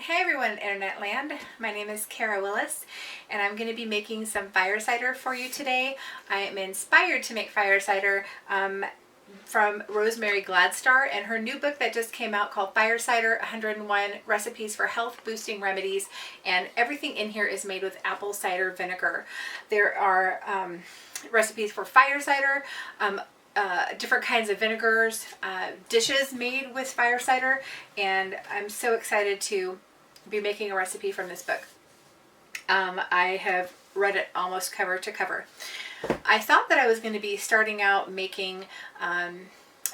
Hey everyone in Internet Land, my name is Kara Willis and I'm going to be making some fire cider for you today. I am inspired to make fire cider from Rosemary Gladstar and her new book that just came out called Fire Cider 101 Recipes for Health Boosting Remedies, and everything in here is made with apple cider vinegar. There are recipes for fire cider, different kinds of vinegars, dishes made with fire cider, and I'm so excited to be making a recipe from this book. I have read it almost cover to cover. I thought that I was going to be starting out making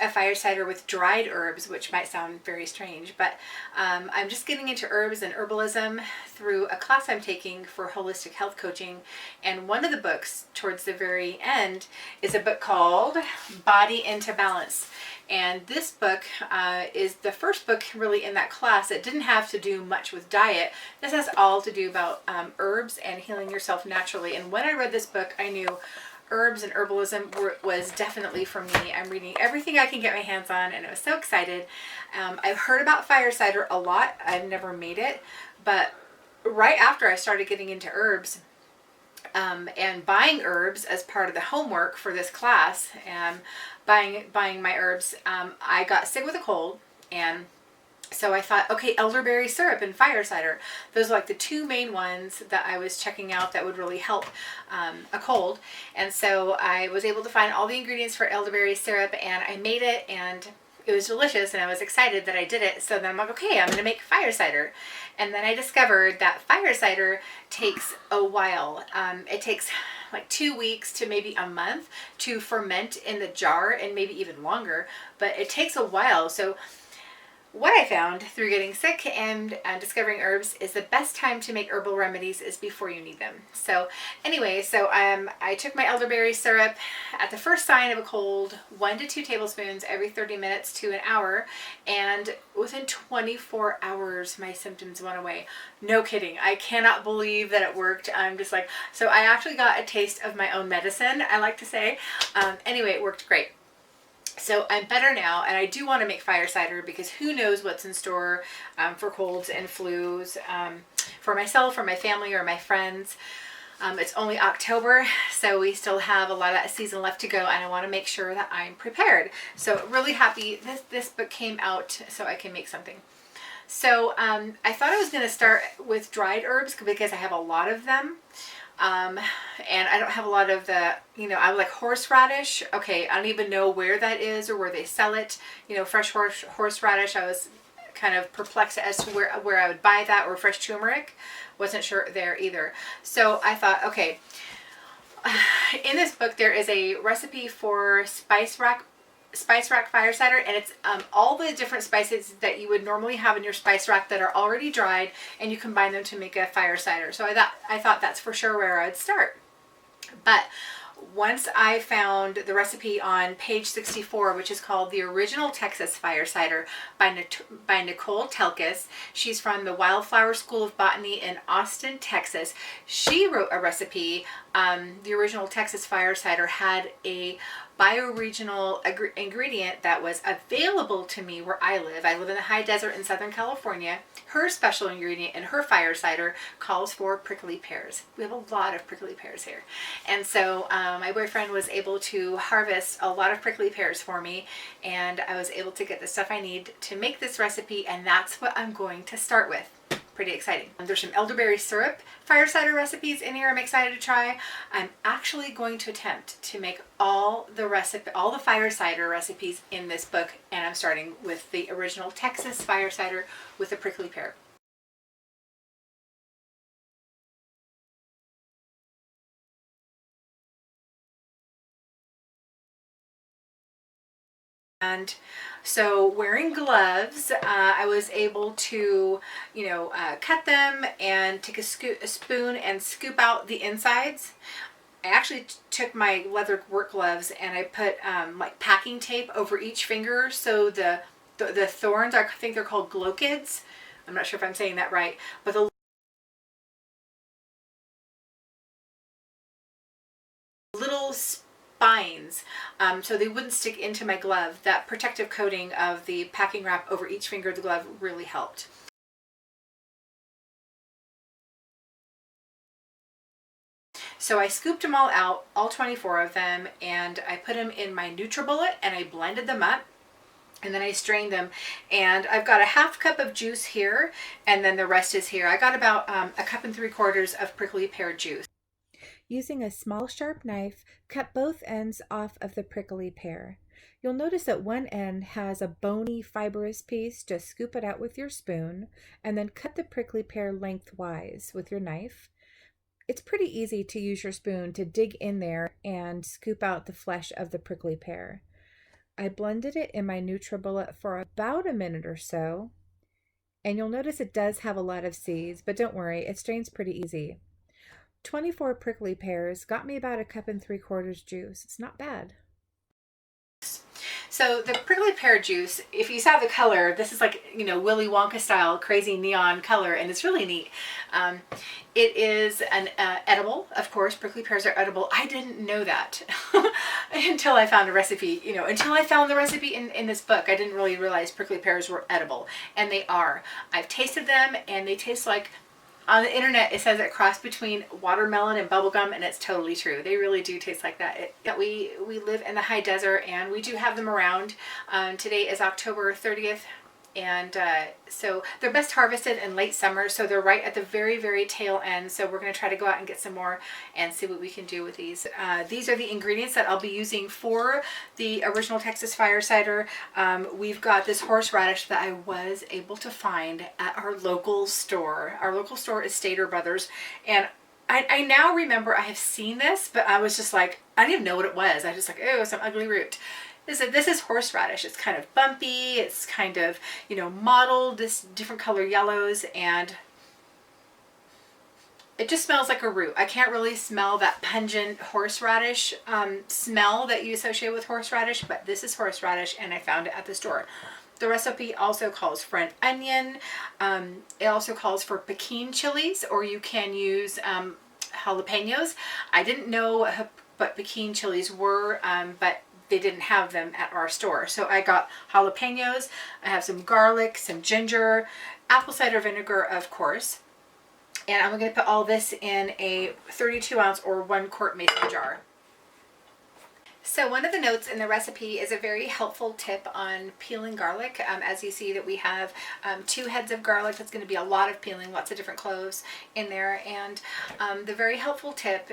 a fire cider with dried herbs, which might sound very strange, but I'm just getting into herbs and herbalism through a class I'm taking for holistic health coaching. And one of the books towards the very end is a book called Body into Balance. And this book is the first book really in that class. It didn't have to do much with diet. This has all to do about herbs and healing yourself naturally. And when I read this book, I knew herbs and herbalism was definitely for me. I'm reading everything I can get my hands on, and I was so excited. I've heard about fire cider a lot. I've never made it, but right after I started getting into herbs and buying herbs as part of the homework for this class, buying my herbs, I got sick with a cold, and so I thought, okay, elderberry syrup and fire cider. Those are like the two main ones that I was checking out that would really help a cold. And so I was able to find all the ingredients for elderberry syrup, and I made it, and it was delicious, and I was excited that I did it. So then I'm like, okay, I'm going to make fire cider. And then I discovered that fire cider takes a while. It takes like 2 weeks to maybe a month to ferment in the jar, and maybe even longer, but it takes a while. So what I found through getting sick and discovering herbs is the best time to make herbal remedies is before you need them. So anyway, I took my elderberry syrup at the first sign of a cold, 1 to 2 tablespoons every 30 minutes to an hour, and within 24 hours my symptoms went away. No kidding. I cannot believe that it worked. I'm just like, so I actually got a taste of my own medicine, I like to say. Anyway, it worked great. So I'm better now, and I do want to make fire cider because who knows what's in store for colds and flus for myself, or my family, or my friends. It's only October, so we still have a lot of that season left to go, and I want to make sure that I'm prepared. So really happy this book came out so I can make something. So I thought I was going to start with dried herbs because I have a lot of them. And I don't have a lot of the, I like horseradish. Okay, I don't even know where that is or where they sell it. Fresh horseradish, I was kind of perplexed as to where I would buy that, or fresh turmeric. Wasn't sure there either. So I thought, okay, in this book there is a recipe for spice rack fire cider, and it's all the different spices that you would normally have in your spice rack that are already dried, and you combine them to make a fire cider. So I thought that's for sure where I'd start. But once I found the recipe on page 64, which is called The Original Texas Fire Cider by Nicole Telkis. She's from the Wildflower School of Botany in Austin, Texas. She wrote a recipe. The Original Texas Fire Cider had a bioregional ingredient that was available to me where I live. I live in the high desert in Southern California. Her special ingredient in her fire cider calls for prickly pears. We have a lot of prickly pears here. And so my boyfriend was able to harvest a lot of prickly pears for me, and I was able to get the stuff I need to make this recipe, and that's what I'm going to start with. Pretty exciting. There's some elderberry syrup fire cider recipes in here I'm excited to try. I'm actually going to attempt to make all the fire cider recipes in this book, and I'm starting with the Original Texas Fire Cider with the prickly pear. And so wearing gloves, I was able to, cut them and take a spoon and scoop out the insides. I actually took my leather work gloves and I put like packing tape over each finger, so the thorns, I think they're called glochids. I'm not sure if I'm saying that right, but the little spines, so they wouldn't stick into my glove. That protective coating of the packing wrap over each finger of the glove really helped. So I scooped them all out, all 24 of them, and I put them in my NutriBullet and I blended them up. And then I strained them, and I've got a half cup of juice here, and then the rest is here. I got about a cup and 3/4 of prickly pear juice. Using a small sharp knife, cut both ends off of the prickly pear. You'll notice that one end has a bony, fibrous piece. Just scoop it out with your spoon, and then cut the prickly pear lengthwise with your knife. It's pretty easy to use your spoon to dig in there and scoop out the flesh of the prickly pear. I blended it in my NutriBullet for about a minute or so, and you'll notice it does have a lot of seeds, but don't worry, it strains pretty easy. 24 prickly pears got me about a cup and 3/4 juice. It's not bad. So the prickly pear juice, if you saw the color, this is like, you know, Willy Wonka style, crazy neon color, and it's really neat. It is an edible, of course. Prickly pears are edible. I didn't know that until I found a recipe, you know, until I found the recipe in this book. I didn't really realize prickly pears were edible, and they are. I've tasted them, and they taste like, on the internet, it says it cross between watermelon and bubblegum, and it's totally true. They really do taste like that. We live in the high desert, and we do have them around. Today is October 30th, and so they're best harvested in late summer, so they're right at the very, very tail end. So we're going to try to go out and get some more and see what we can do with these. These are the ingredients that I'll be using for the original Texas Fire Cider. We've got this horseradish that I was able to find at our local store. Our local store is Stater Brothers, and I now remember I have seen this, but I was just like, I didn't even know what it was. I just like, oh, some ugly root. This is horseradish. It's kind of bumpy. It's kind of, you know, mottled, this different color yellows, and it just smells like a root. I can't really smell that pungent horseradish smell that you associate with horseradish, but this is horseradish, and I found it at the store. The recipe also calls for an onion. It also calls for Pekin chilies, or you can use jalapenos. I didn't know what Pekin chilies were, but they didn't have them at our store. So I got jalapenos. I have some garlic, some ginger, apple cider vinegar, of course. And I'm going to put all this in a 32-ounce or 1-quart mason jar. So one of the notes in the recipe is a very helpful tip on peeling garlic. As you see that we have 2 heads of garlic. That's going to be a lot of peeling, lots of different cloves in there. And the very helpful tip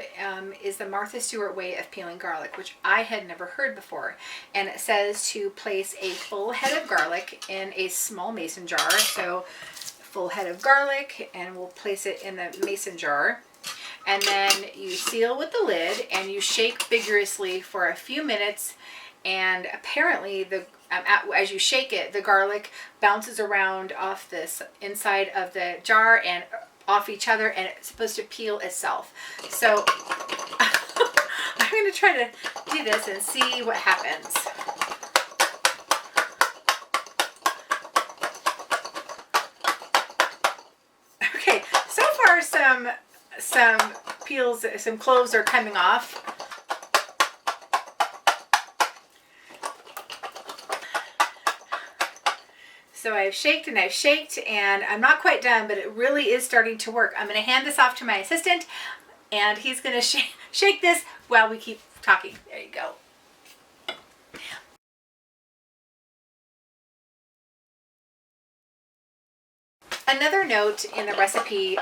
is the Martha Stewart way of peeling garlic, which I had never heard before. And it says to place a full head of garlic in a small mason jar. So full head of garlic, and we'll place it in the mason jar. And then you seal with the lid, and you shake vigorously for a few minutes. And apparently, as you shake it, the garlic bounces around off this inside of the jar and off each other, and it's supposed to peel itself. So I'm going to try to do this and see what happens. Okay, so far some peels, some cloves are coming off. So I've shaked and I've shaked, and I'm not quite done, but it really is starting to work. I'm going to hand this off to my assistant, and he's going to shake this while we keep talking. There you go. Another note in the recipe,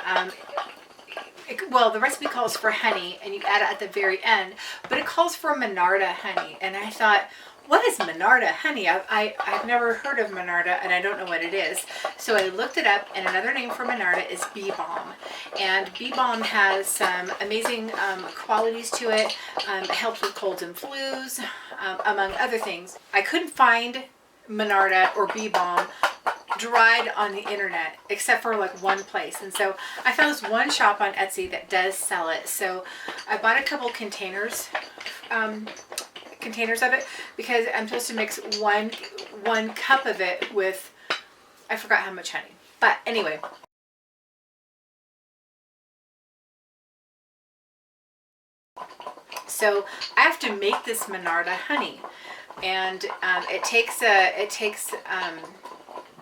well, the recipe calls for honey, and you add it at the very end, but it calls for Monarda honey. And I thought, what is Monarda honey? I've never heard of Monarda, and I don't know what it is. So I looked it up, and another name for Monarda is bee balm. And bee balm has some amazing qualities to it. It helps with colds and flus, among other things. I couldn't find Monarda or bee balm dried on the internet, except for like one place. And so I found this one shop on Etsy that does sell it. So I bought a couple containers of it, because I'm supposed to mix one cup of it with, I forgot how much honey, but anyway. So I have to make this Monarda honey, and it takes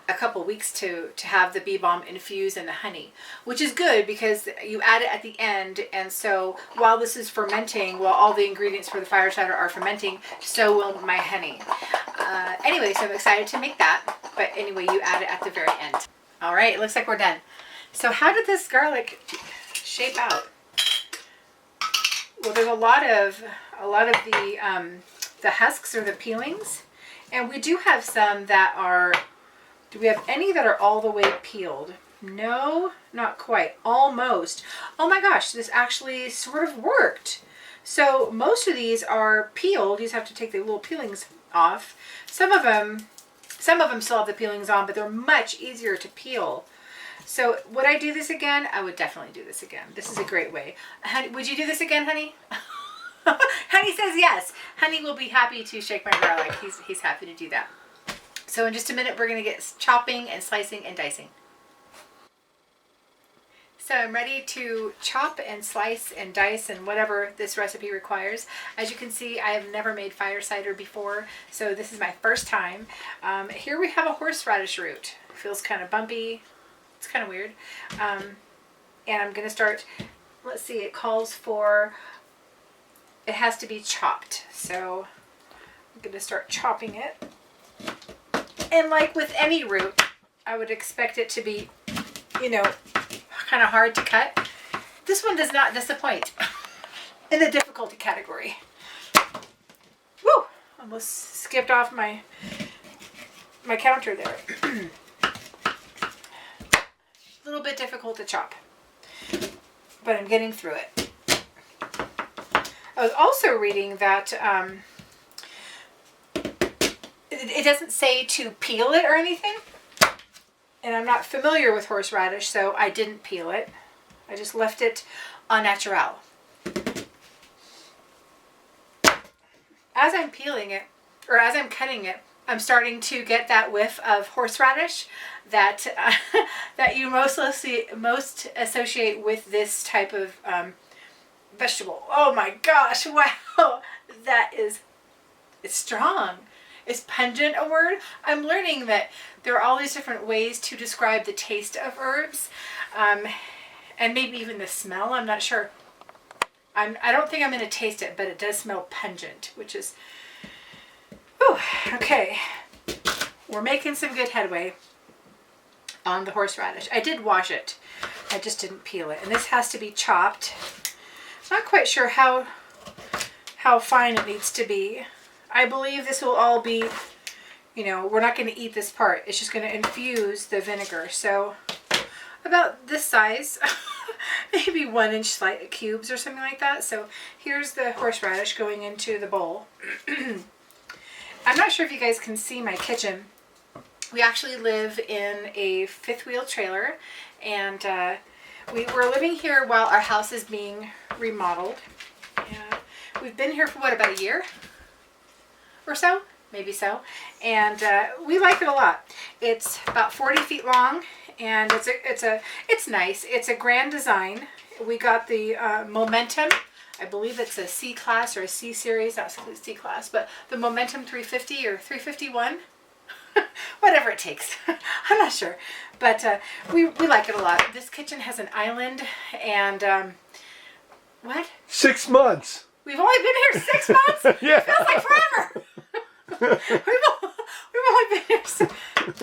a couple weeks to have the bee balm infuse in the honey, which is good because you add it at the end. And so while this is fermenting, while all the ingredients for the fire cider are fermenting, so will my honey. Anyway, so I'm excited to make that. But anyway, you add it at the very end. All right, it looks like we're done. So how did this garlic shape out? Well, there's a lot of the husks or the peelings, and we do have some that are. Do we have any that are all the way peeled? No, not quite. Almost. Oh my gosh, this actually sort of worked. So most of these are peeled. You just have to take the little peelings off. Some of them still have the peelings on, but they're much easier to peel. So would I do this again? I would definitely do this again. This is a great way. Honey, would you do this again, honey? Honey says yes. Honey will be happy to shake my garlic. He's happy to do that. So in just a minute, we're going to get chopping and slicing and dicing. So I'm ready to chop and slice and dice and whatever this recipe requires. As you can see, I have never made fire cider before, so this is my first time. Here we have a horseradish root. Feels kind of bumpy. It's kind of weird. And I'm going to start, let's see, it calls for, it has to be chopped. So I'm going to start chopping it. And like with any root, I would expect it to be, you know, kind of hard to cut. This one does not disappoint in the difficulty category. Woo! Almost skipped off my counter there. A little bit difficult to chop, but I'm getting through it. I was also reading that it doesn't say to peel it or anything. And I'm not familiar with horseradish, so I didn't peel it. I just left it au naturel. As I'm peeling it, or as I'm cutting it, I'm starting to get that whiff of horseradish that that you most associate with this type of vegetable. Oh my gosh, wow, it's strong. Is pungent a word? I'm learning that there are all these different ways to describe the taste of herbs, and maybe even the smell. I'm not sure. I don't think I'm going to taste it, but it does smell pungent, which is, whew, okay. We're making some good headway on the horseradish. I did wash it. I just didn't peel it. And this has to be chopped. Not quite sure how fine it needs to be. I believe this will all be, you know, we're not going to eat this part. It's just going to infuse the vinegar. So about this size, maybe 1-inch cubes or something like that. So here's the horseradish going into the bowl. I'm not sure if you guys can see my kitchen. We actually live in a fifth wheel trailer, and we're living here while our house is being remodeled. And we've been here for what, about a year or so, maybe so, and we like it a lot. It's about 40 feet long, and it's nice. It's a grand design. We got the Momentum. I believe it's a C class or a C series, not C class, but the Momentum 350 or 351, whatever it takes. I'm not sure, but we like it a lot. This kitchen has an island, and what? 6 months. We've only been here 6 months? Yeah. It feels like forever. we've only been here.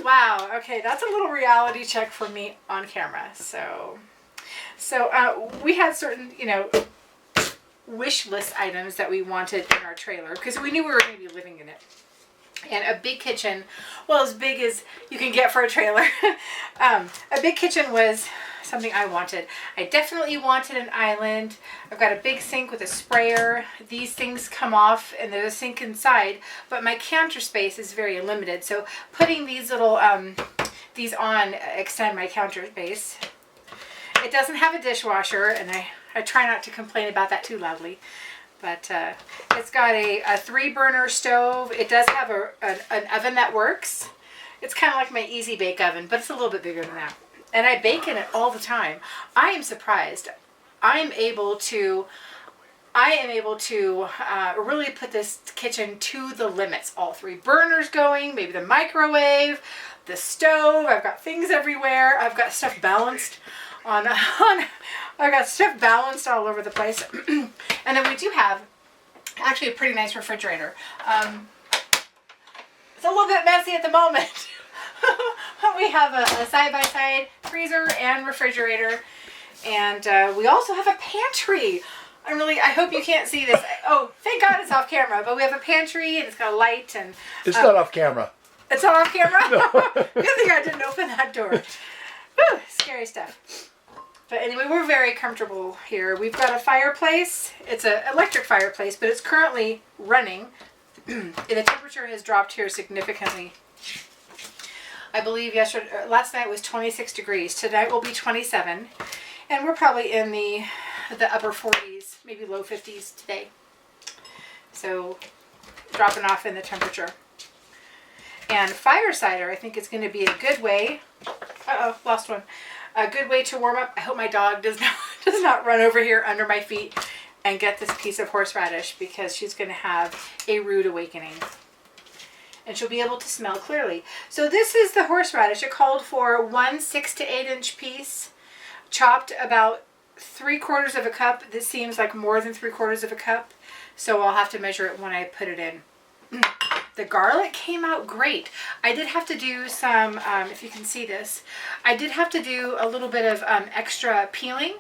Wow. Okay, that's a little reality check for me on camera. So we had certain, you know, wish list items that we wanted in our trailer because we knew we were going to be living in it. And a big kitchen, well, as big as you can get for a trailer. A big kitchen was something I wanted. I definitely wanted an island. I've got a big sink with a sprayer. These things come off and there's a sink inside, but my counter space is very limited. So putting these little, these on extend my counter space. It doesn't have a dishwasher, and I try not to complain about that too loudly. But it's got a 3-burner stove. It does have an oven that works. It's kind of like my Easy Bake oven, but it's a little bit bigger than that. And I bake in it all the time. I am surprised. I am able to really put this kitchen to the limits. All 3 burners going, maybe the microwave, the stove. I've got things everywhere. I've got stuff balanced I've got stuff balanced all over the place. And then we do have actually a pretty nice refrigerator. It's a little bit messy at the moment. We have a side-by-side freezer and refrigerator. And we also have a pantry. I hope you can't see this. Oh, thank God it's off camera. But we have a pantry and it's got a light and... It's not off camera. It's not off camera? No. Good thing I didn't open that door. Whew, scary stuff. But anyway, we're very comfortable here. We've got a fireplace. It's an electric fireplace, but it's currently running. The temperature has dropped here significantly. I believe last night was 26 degrees. Tonight will be 27. And we're probably in the upper 40s, maybe low 50s today. So dropping off in the temperature. And fire cider, I think, is going to be a good way. Uh-oh, lost one. A good way to warm up. I hope my dog does not run over here under my feet and get this piece of horseradish, because she's going to have a rude awakening. And she'll be able to smell clearly. So this is the horseradish. It called for 1 6 to 8 inch piece, chopped about 3/4 of a cup. This seems like more than 3/4 of a cup, so I'll have to measure it when I put it in. The garlic came out great. I did have to do some, if you can see this, I did have to do a little bit of extra peeling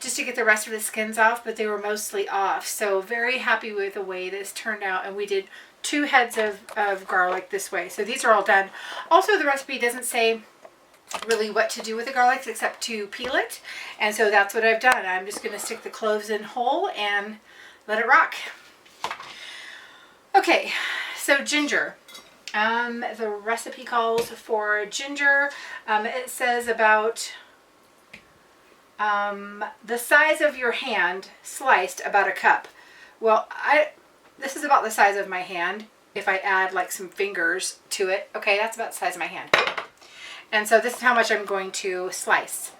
just to get the rest of the skins off, but they were mostly off. So very happy with the way this turned out. And we did 2 heads of garlic this way. So these are all done. Also, the recipe doesn't say really what to do with the garlic except to peel it. And so that's what I've done. I'm just going to stick the cloves in whole and let it rock. Okay, so ginger. The recipe calls for ginger. It says about the size of your hand sliced, about a cup. Well, this is about the size of my hand. If I add like some fingers to it, okay, that's about the size of my hand. And so this is how much I'm going to slice.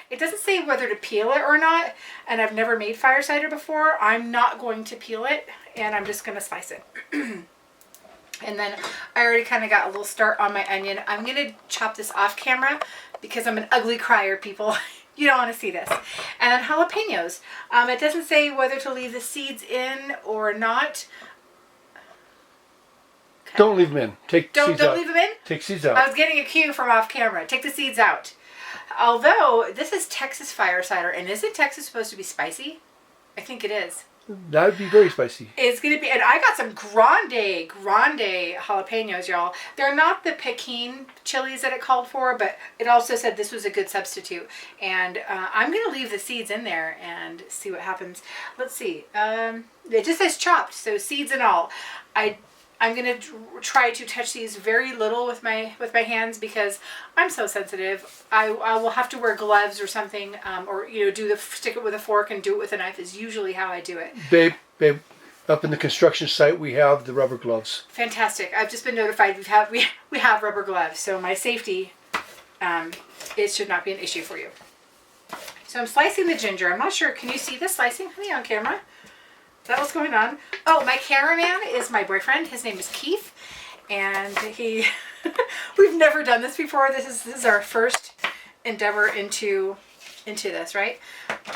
It doesn't say whether to peel it or not, and I've never made fire cider before. I'm not going to peel it, and I'm just going to slice it. And then I already kind of got a little start on my onion. I'm going to chop this off camera because I'm an ugly crier, people. You don't want to see this. And then jalapenos. It doesn't say whether to leave the seeds in or not. Okay. Don't leave them in. Don't leave them in? Take seeds out. I was getting a cue from off camera. Take the seeds out. Although, this is Texas Fire Cider, and isn't Texas supposed to be spicy? I think it is. That would be very spicy. It's going to be, and I got some grande jalapenos, y'all. They're not the Pekin chilies that it called for, but it also said this was a good substitute. And I'm going to leave the seeds in there and see what happens. Let's see. It just says chopped, so seeds and all. I'm going to try to touch these very little with my hands because I'm so sensitive. I will have to wear gloves or something, or stick it with a fork and do it with a knife is usually how I do it. Babe, up in the construction site we have the rubber gloves. Fantastic. I've just been notified we have rubber gloves, so my safety, it should not be an issue for you. So I'm slicing the ginger. I'm not sure. Can you see this slicing, honey, on camera? Is that what's going on? Oh, my cameraman is my boyfriend. His name is Keith, and we've never done this before. This is our first endeavor into this, right?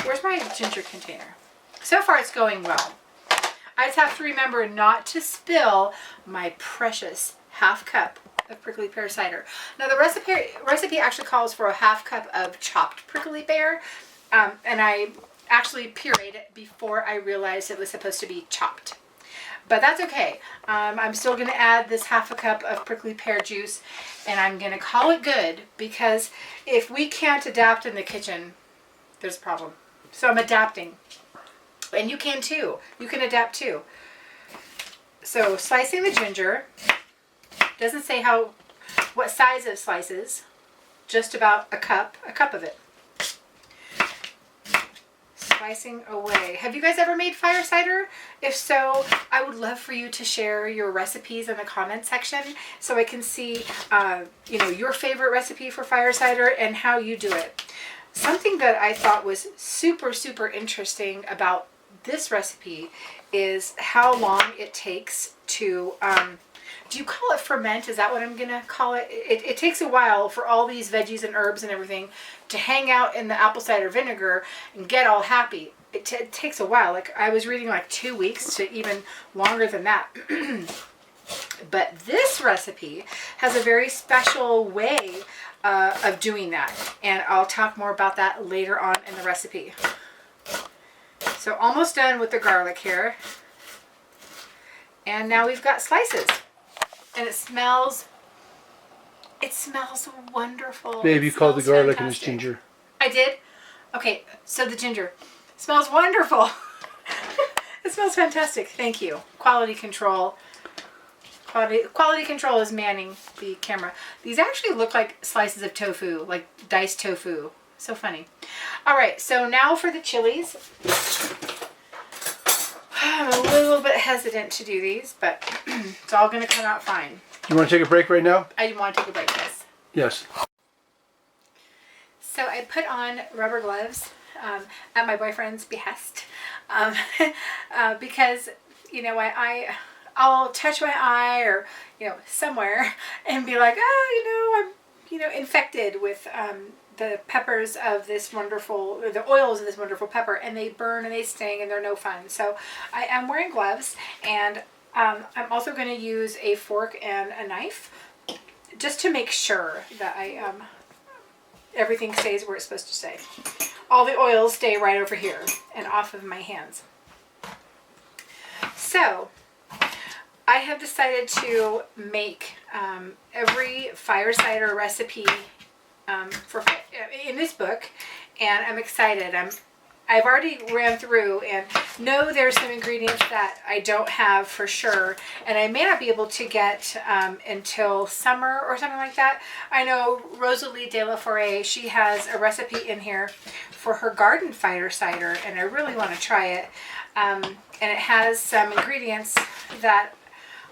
Where's my ginger container? So far, it's going well. I just have to remember not to spill my precious half cup of prickly pear cider. Now, the recipe actually calls for a half cup of chopped prickly pear, and I actually pureed it before I realized it was supposed to be chopped. But that's okay. I'm still going to add this half a cup of prickly pear juice, and I'm going to call it good, because if we can't adapt in the kitchen, there's a problem. So I'm adapting. And you can too. You can adapt too. So slicing the ginger. Doesn't say what size of slices. Just about a cup of it. Slicing away. Have you guys ever made fire cider? If so, I would love for you to share your recipes in the comment section so I can see your favorite recipe for fire cider and how you do it. Something that I thought was super interesting about this recipe is how long it takes to do you call it ferment? Is that what I'm gonna call it? It takes a while for all these veggies and herbs and everything to hang out in the apple cider vinegar and get all happy. It takes a while. Like I was reading like 2 weeks to even longer than that. But this recipe has a very special way of doing that. And I'll talk more about that later on in the recipe. So almost done with the garlic here. And now we've got slices. And it smells wonderful. Babe, you called the garlic and it's fantastic. ginger. I did? Okay, so the ginger smells wonderful. It smells fantastic. Thank you. Quality control. Quality control is manning the camera. These actually look like slices of tofu, like diced tofu. So funny. All right, so now for the chilies. I'm a little bit hesitant to do these, but it's all going to come out fine. You want to take a break right now? I want to take a break, yes. Yes. So I put on rubber gloves at my boyfriend's behest because, you know, I'll touch my eye or, you know, somewhere and be like, oh, I'm, infected with the peppers of this wonderful, or the oils of this wonderful pepper, and they burn and they sting and they're no fun. So I am wearing gloves, and I'm also going to use a fork and a knife just to make sure that everything stays where it's supposed to stay. All the oils stay right over here and off of my hands. So I have decided to make every fire cider recipe in this book, and I'm excited. I've already ran through and know there's some ingredients that I don't have for sure, and I may not be able to get until summer or something like that. I know Rosalie de la Forêt, she has a recipe in here for her garden fire cider, and I really want to try it. And it has some ingredients that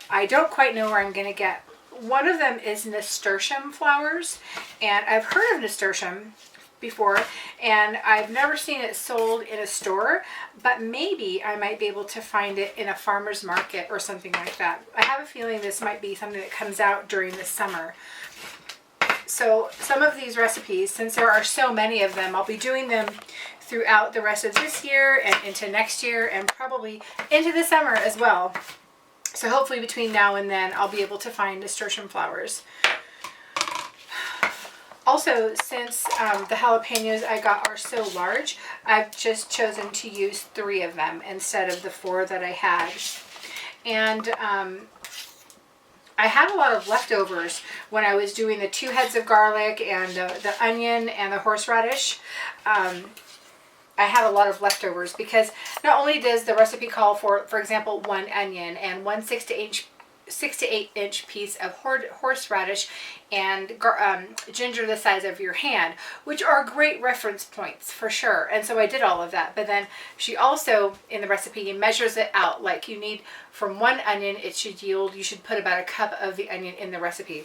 I don't quite know where I'm going to get. One of them is nasturtium flowers, and I've heard of nasturtium before, and I've never seen it sold in a store, but maybe I might be able to find it in a farmer's market or something like that. I have a feeling this might be something that comes out during the summer. So some of these recipes, since there are so many of them, I'll be doing them throughout the rest of this year and into next year and probably into the summer as well. So hopefully between now and then I'll be able to find nasturtium flowers. Also, since the jalapenos I got are so large, I've just chosen to use 3 of them instead of the 4 that I had. And I had a lot of leftovers when I was doing the 2 heads of garlic and the onion and the horseradish. I had a lot of leftovers because not only does the recipe call for example, 1 onion and 1 6 to 8 inch piece of horseradish and ginger the size of your hand, which are great reference points for sure. And so I did all of that. But then she also, in the recipe, measures it out. Like you need, from 1 onion, you should put about a cup of the onion in the recipe.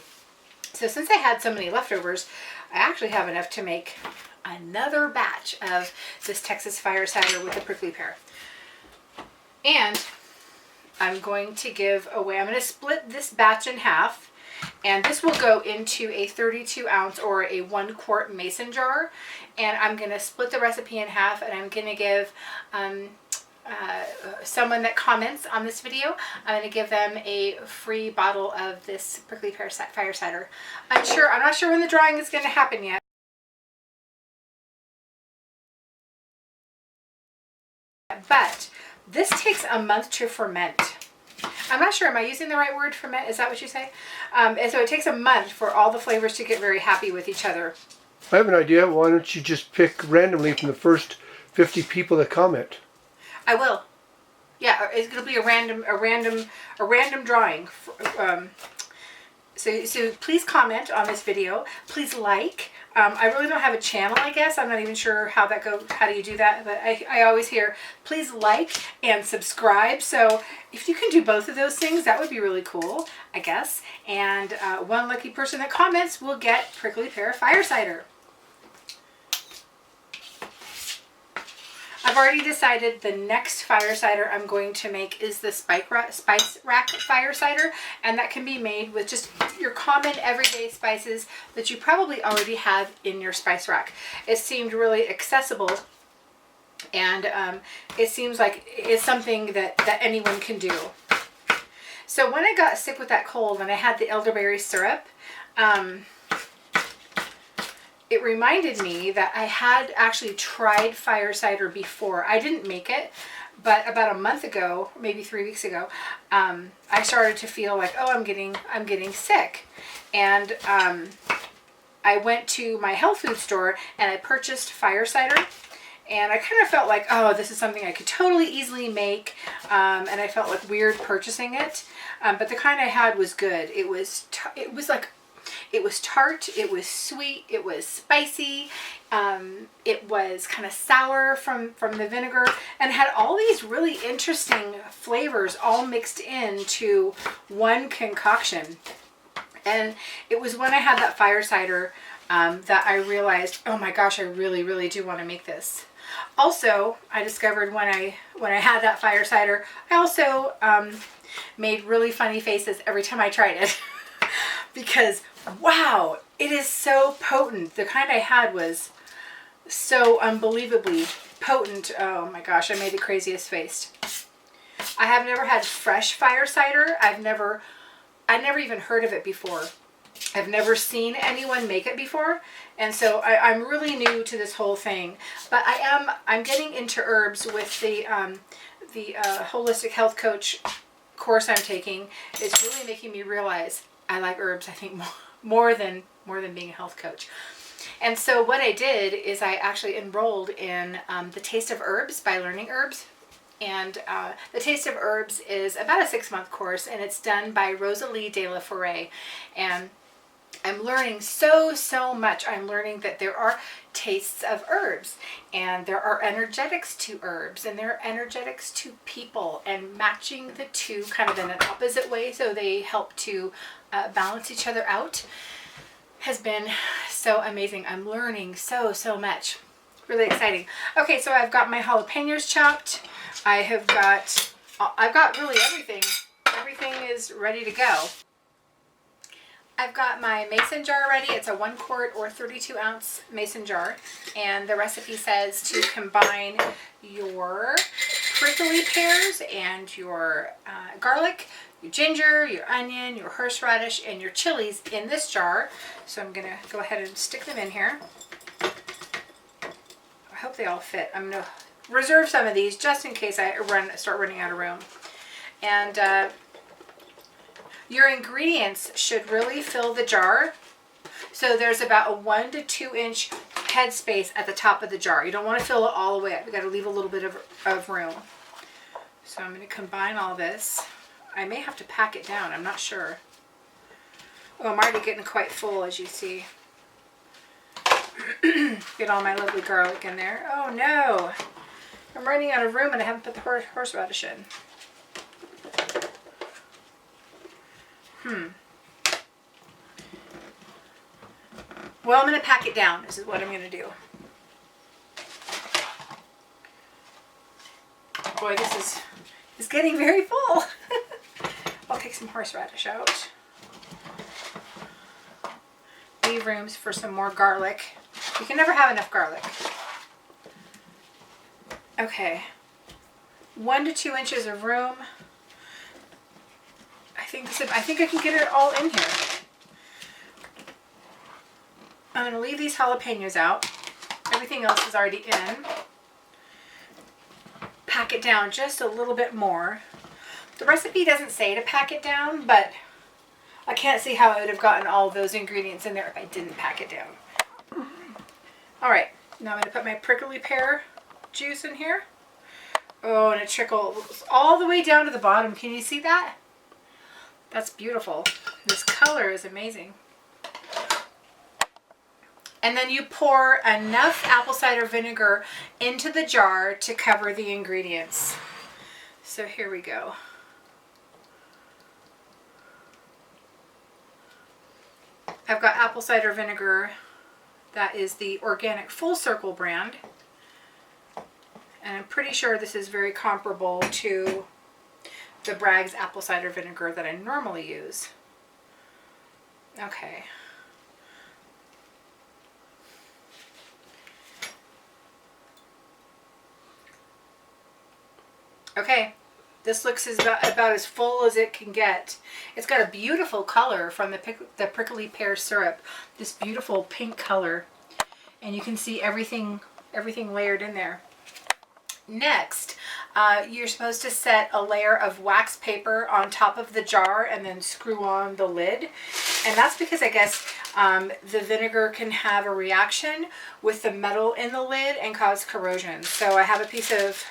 So since I had so many leftovers, I actually have enough to make another batch of this Texas Fire Cider with the prickly pear. And I'm going to give away, I'm going to split this batch in half, and this will go into a 32 ounce or a 1 quart mason jar, and I'm going to split the recipe in half, and I'm going to give someone that comments on this video, I'm going to give them a free bottle of this prickly pear fire cider. I'm not sure when the drawing is going to happen yet. But this takes a month to ferment. I'm not sure, am I using the right word, ferment? Is that what you say? And so it takes a month for all the flavors to get very happy with each other. I have an idea. Why don't you just pick randomly from the first 50 people that comment? I will. Yeah, it's going to be a random drawing. So please comment on this video. Please like. I really don't have a channel, I guess. I'm not even sure how that goes. How do you do that? But I always hear, please like and subscribe. So if you can do both of those things, that would be really cool, I guess. And 1 lucky person that comments will get prickly pear fire cider. I've already decided the next fire cider I'm going to make is the spice rack fire cider, and that can be made with just your common everyday spices that you probably already have in your spice rack. It seemed really accessible, and it seems like it's something that anyone can do. So when I got sick with that cold and I had the elderberry syrup, it reminded me that I had actually tried fire cider before. I didn't make it, but about a month ago, maybe 3 weeks ago, I started to feel like, oh, I'm getting sick. And I went to my health food store and I purchased fire cider. And I kind of felt like, oh, this is something I could totally easily make. And I felt like weird purchasing it. But the kind I had was good. It was tart, it was sweet, it was spicy, it was kind of sour from the vinegar, and had all these really interesting flavors all mixed into one concoction. And it was when I had that fire cider that I realized, oh my gosh, I really, really do want to make this. Also, I discovered when I had that fire cider, I also made really funny faces every time I tried it. Because, wow, it is so potent. The kind I had was so unbelievably potent. Oh my gosh, I made the craziest face. I have never had fresh fire cider. I never even heard of it before. I've never seen anyone make it before. And so I'm really new to this whole thing. But I'm getting into herbs with the holistic health coach course I'm taking. It's really making me realize I like herbs, I think, more than being a health coach. And so what I did is I actually enrolled in the Taste of Herbs by Learning Herbs. And the Taste of Herbs is about a 6-month course, and it's done by Rosalie de la Forêt. And I'm learning so much. I'm learning that there are tastes of herbs, and there are energetics to herbs, and there are energetics to people, and matching the two kind of in an opposite way so they help to balance each other out has been so amazing. I'm learning so much. Really exciting. Okay, so I've got my jalapenos chopped. I've got really everything. Everything is ready to go. I've got my mason jar ready. It's a 1 quart or 32 ounce mason jar. And the recipe says to combine your prickly pears and your garlic, your ginger, your onion, your horseradish, and your chilies in this jar. So I'm going to go ahead and stick them in here. I hope they all fit. I'm going to reserve some of these just in case I start running out of room. And your ingredients should really fill the jar. So there's about a 1 to 2 inch head space at the top of the jar. You don't want to fill it all the way up. You got to leave a little bit of room. So I'm going to combine all this. I may have to pack it down. I'm not sure. Oh, I'm already getting quite full, as you see. Get all my lovely garlic in there. Oh no! I'm running out of room and I haven't put the horseradish in. Well, I'm going to pack it down. This is what I'm going to do. Boy, this is getting very full. I'll take some horseradish out. Leave rooms for some more garlic. You can never have enough garlic. Okay. 1 to 2 inches of room. I think I can get it all in here. I'm going to leave these jalapenos out. Everything else is already in. Pack it down just a little bit more. The recipe doesn't say to pack it down, but I can't see how I would have gotten all of those ingredients in there if I didn't pack it down. All right, now I'm going to put my prickly pear juice in here. Oh, and it trickles all the way down to the bottom. Can you see that? That's beautiful. This color is amazing. And then you pour enough apple cider vinegar into the jar to cover the ingredients. So here we go. I've got apple cider vinegar. That is the organic Full Circle brand. And I'm pretty sure this is very comparable to the Bragg's apple cider vinegar that I normally use. Okay. Okay, this looks about as full as it can get. It's got a beautiful color from the prickly pear syrup. This beautiful pink color. And you can see everything layered in there. Next, you're supposed to set a layer of wax paper on top of the jar and then screw on the lid. And that's because I guess the vinegar can have a reaction with the metal in the lid and cause corrosion. So I have a piece of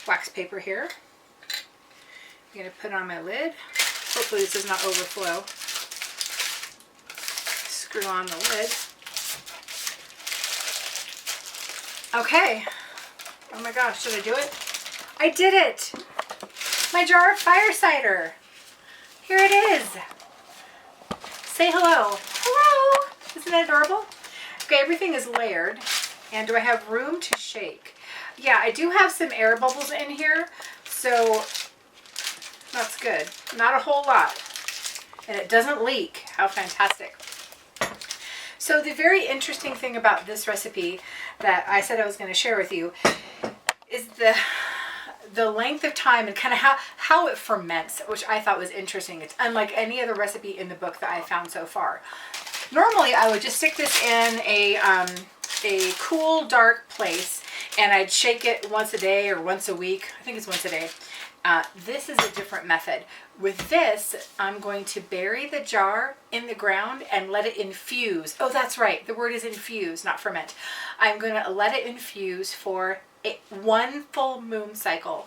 wax paper here. I'm going to put it on my lid. Hopefully this does not overflow. Screw on the lid. Okay. Oh my gosh, did I do it? I did it! My jar of fire cider. Here it is. Say hello. Hello! Isn't that adorable? Okay, everything is layered. And do I have room to shake? Yeah, I do have some air bubbles in here, so that's good. Not a whole lot. And it doesn't leak. How fantastic. So the very interesting thing about this recipe that I said I was going to share with you is the length of time and kind of how it ferments, which I thought was interesting. It's unlike any other recipe in the book that I found so far. Normally I would just stick this in a cool, dark place and I'd shake it once a day or once a week. I think it's once a day. This is a different method. With this, I'm going to bury the jar in the ground and let it infuse. Oh, that's right. The word is infuse, not ferment. I'm going to let it infuse for one full moon cycle,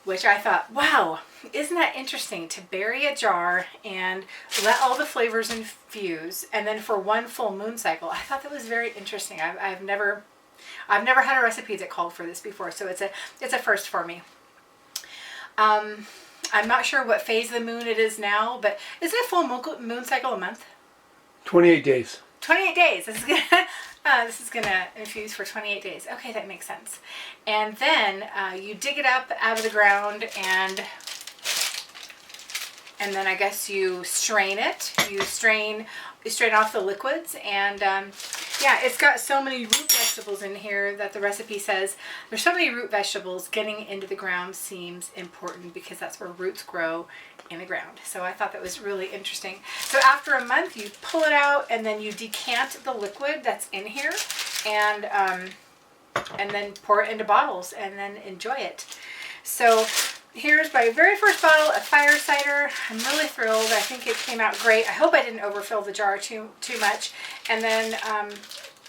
which I thought, wow, isn't that interesting to bury a jar and let all the flavors infuse, and then for one full moon cycle. I thought that was very interesting. I've never had a recipe that called for this before, so it's a first for me. I'm not sure what phase of the moon it is now, but isn't a full moon cycle a month? 28 days. 28 days. This is gonna infuse for 28 days. Okay, that makes sense. And then you dig it up out of the ground, and then I guess you strain it. You strain off the liquids, and yeah, it's got so many root vegetables in here that the recipe says there's so many root vegetables. Getting into the ground seems important because that's where roots grow, in the ground. So I thought that was really interesting. So after a month, you pull it out and then you decant the liquid that's in here, and then pour it into bottles and then enjoy it. So here's my very first bottle of fire cider. I'm really thrilled. I think it came out great. I hope I didn't overfill the jar too much. And then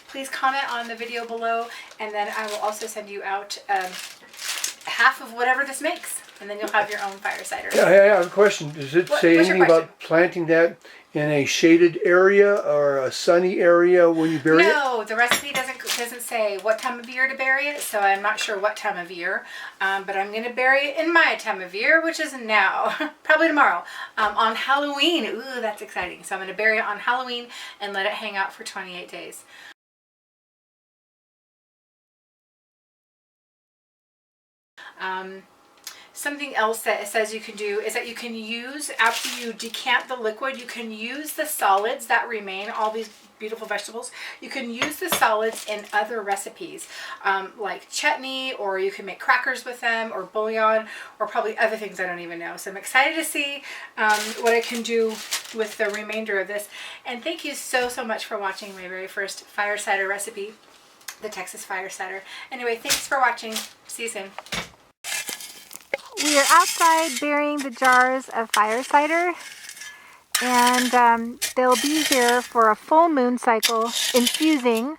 please comment on the video below, and then I will also send you out half of whatever this makes, and then you'll have your own fire cider. Yeah, I have a question. Does it say anything about planting that in a shaded area or a sunny area when you bury it? No, the recipe doesn't say what time of year to bury it, so I'm not sure what time of year. But I'm going to bury it in my time of year, which is now, probably tomorrow, on Halloween. Ooh, that's exciting. So I'm going to bury it on Halloween and let it hang out for 28 days. Something else that it says you can do is that you can use, after you decant the liquid, you can use the solids that remain, all these beautiful vegetables. You can use the solids in other recipes, like chutney, or you can make crackers with them, or bouillon, or probably other things I don't even know. So I'm excited to see what I can do with the remainder of this. And thank you so much for watching my very first fire cider recipe, the Texas Fire Cider. Anyway, thanks for watching. See you soon. We are outside burying the jars of fire cider, and they'll be here for a full moon cycle, infusing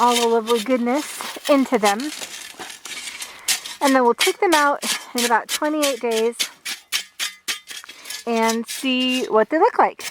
all the lovely goodness into them. And then we'll take them out in about 28 days and see what they look like.